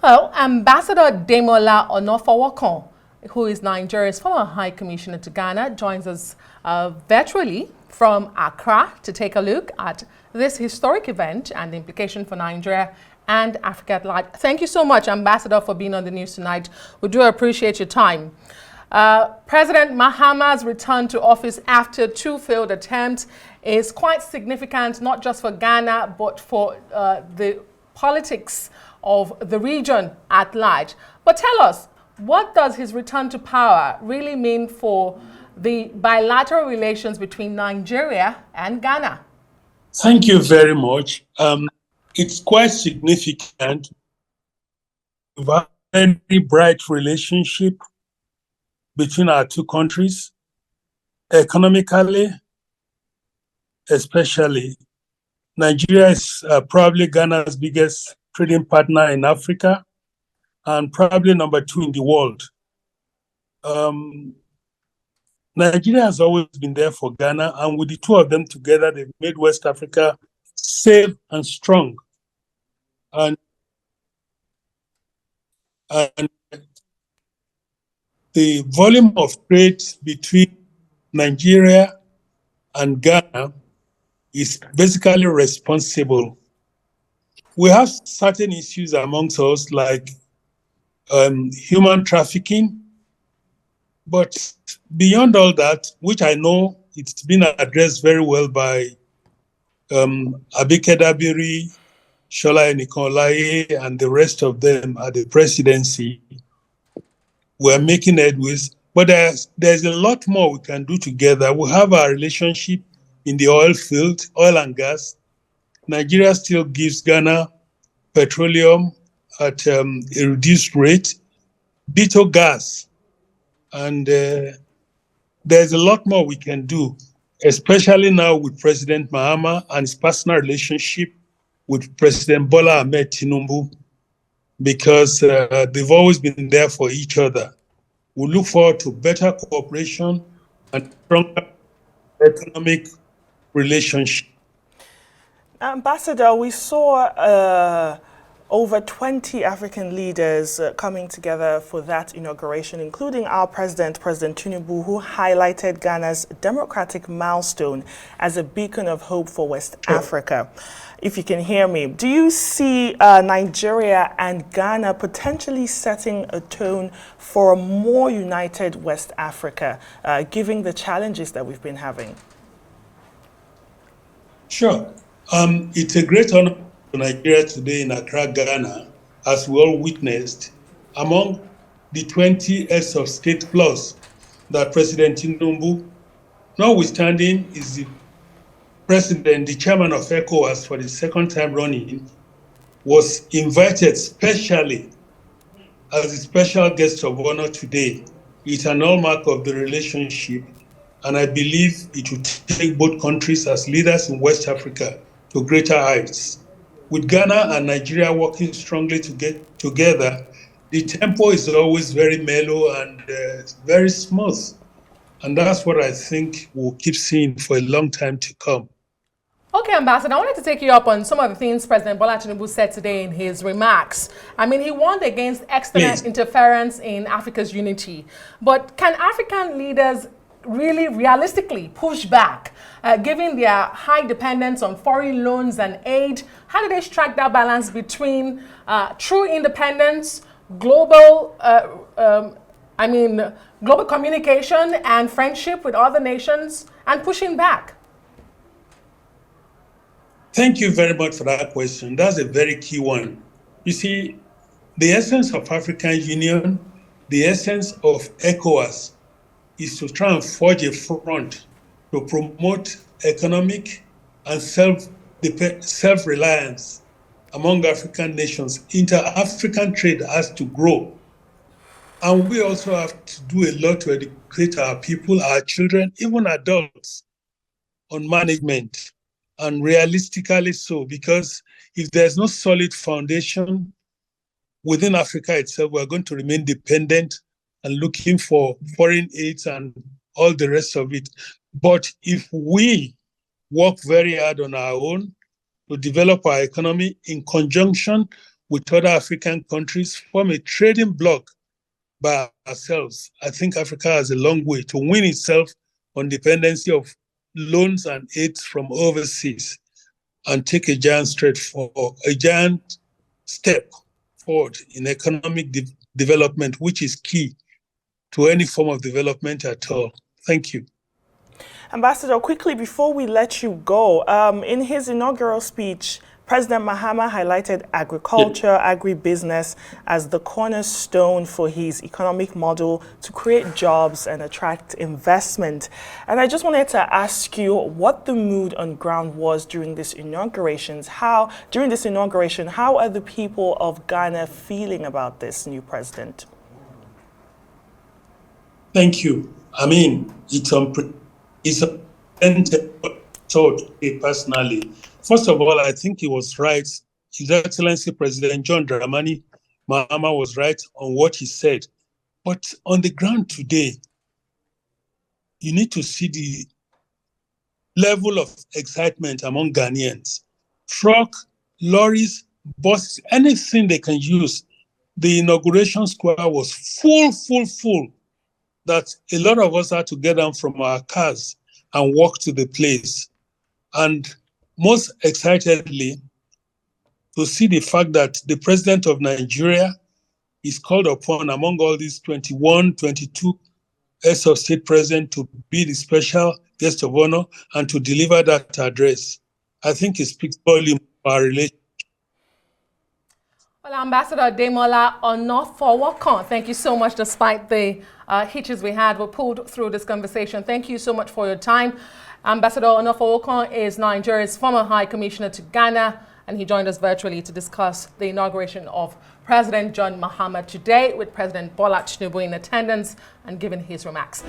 Well, Ambassador Demola Onafowokan, who is Nigeria's former High Commissioner to Ghana, joins us virtually from Accra to take a look at this historic event and the implication for Nigeria and Africa at large. Thank you so much, Ambassador, for being on the news tonight. We do appreciate your time. President Mahama's return to office after 2 failed attempts is quite significant, not just for Ghana, but for the politics of the region at large. But tell us, what does his return to power really mean for the bilateral relations between Nigeria and Ghana? Thank you very much. It's quite significant. We have a very bright relationship between our two countries, economically, especially. Nigeria is probably Ghana's biggest trading partner in Africa and probably number 2 in the world. Nigeria has always been there for Ghana, and with the two of them together, they've made West Africa safe and strong. And the volume of trade between Nigeria and Ghana is basically responsible. We have certain issues amongst us like human trafficking, but beyond all that, which I know it's been addressed very well by Abike Dabiri, Shola Enikolaye, and the rest of them at the presidency, we're making headways, but there's a lot more we can do together. We have our relationship in the oil field, oil and gas. Nigeria still gives Ghana petroleum at a reduced rate, bitter gas, and there's a lot more we can do, especially now with President Mahama and his personal relationship with President Bola Ahmed Tinubu, because they've always been there for each other. We look forward to better cooperation and stronger economic relationship. Ambassador, we saw over 20 African leaders coming together for that inauguration, including our president, President Tinubu, who highlighted Ghana's democratic milestone as a beacon of hope for West Africa. If you can hear me, do you see Nigeria and Ghana potentially setting a tone for a more united West Africa, given the challenges that we've been having? Sure. It's a great honor to Nigeria today in Accra, Ghana, as we all witnessed, among the 20 heads of state plus that President Tinubu, notwithstanding, is the president, the chairman of ECOWAS for the second time running, was invited specially as a special guest of honor today. It's an hallmark of the relationship, and I believe it will take both countries as leaders in West Africa to greater heights. With Ghana and Nigeria working strongly together, the tempo is always very mellow and very smooth. And that's what I think we'll keep seeing for a long time to come. Okay, Ambassador, I wanted to take you up on some of the things President Bola Tinubu said today in his remarks. I mean, he warned against external interference in Africa's unity. But can African leaders really realistically push back, given their high dependence on foreign loans and aid? How do they strike that balance between true independence, global global communication and friendship with other nations, and pushing back? Thank you very much for that question. That's a very key one. You see, the essence of African Union, the essence of ECOWAS, is to try and forge a front to promote economic and self-reliance among African nations. Inter-African trade has to grow. And we also have to do a lot to educate our people, our children, even adults, on management, and realistically so, because if there's no solid foundation within Africa itself, we're going to remain dependent and looking for foreign aids and all the rest of it. But if we work very hard on our own to develop our economy in conjunction with other African countries, form a trading bloc by ourselves. I think Africa has a long way to win itself on dependency of loans and aid from overseas and take a giant step forward in economic development, which is key to any form of development at all. Thank you. Ambassador, quickly before we let you go, in his inaugural speech, President Mahama highlighted agriculture, agribusiness as the cornerstone for his economic model to create jobs and attract investment. And I just wanted to ask you what the mood on ground was during this inauguration. How are the people of Ghana feeling about this new president? Thank you. I mean, it's unprecedented thought personally. First of all, I think he was right. His Excellency President John Dramani Mahama was right on what he said. But on the ground today, you need to see the level of excitement among Ghanaians. Truck, lorries, buses, anything they can use. The inauguration square was full, that a lot of us had to get down from our cars and walk to the place. And most excitedly, to see the fact that the president of Nigeria is called upon among all these 22 heads of state present to be the special guest of honor and to deliver that address. I think it speaks volumes for our relationship. Well, Ambassador Demola Onafowokan, thank you so much. Despite the hitches we had, we pulled through this conversation. Thank you so much for your time. Ambassador Onafowokan is Nigeria's former High Commissioner to Ghana, and he joined us virtually to discuss the inauguration of President John Mahama today, with President Bola Tinubu in attendance and giving his remarks.